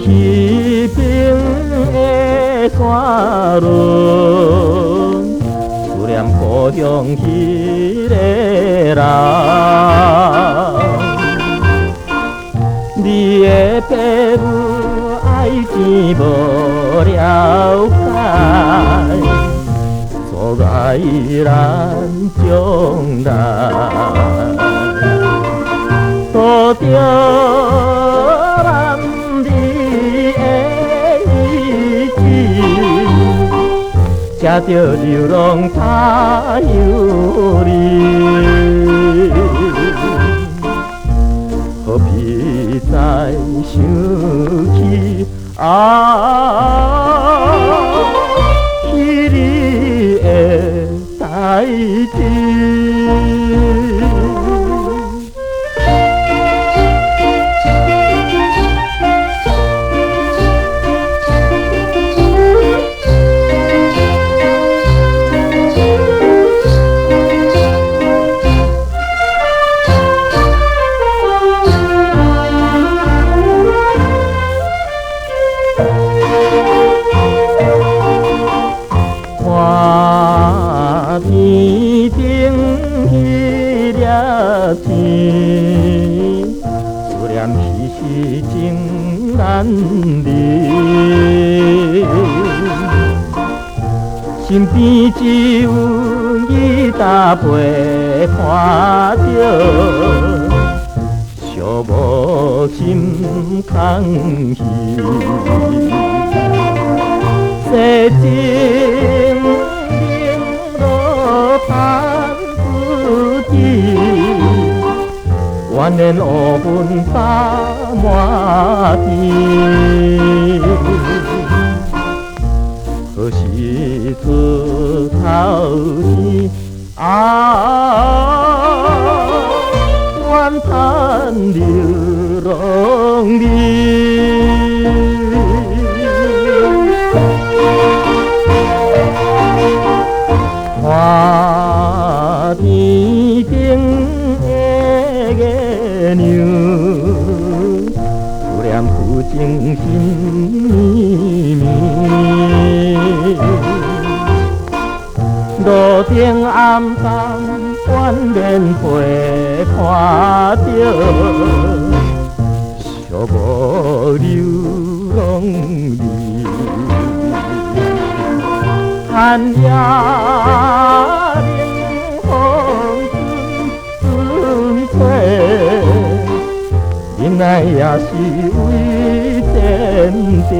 西边的山仑，思念故乡迄个人。你的父母爱情无了解，阻碍咱将来。多着咱你的意志，吃着流浪他有你，何必再想起彼日的代志。看天顶迄粒星，思念彼时情难离，身边只有伊搭陪看着，寂寞心空虚。世情冷落盼自己，怨念乌云打满天。何时出头天？怨叹流浪你。看天顶的月亮，思念负情心绵绵。路顶暗淡，怨念陪看着，寂寞流浪你。寒夜冷风春吹，忍耐也是为前程。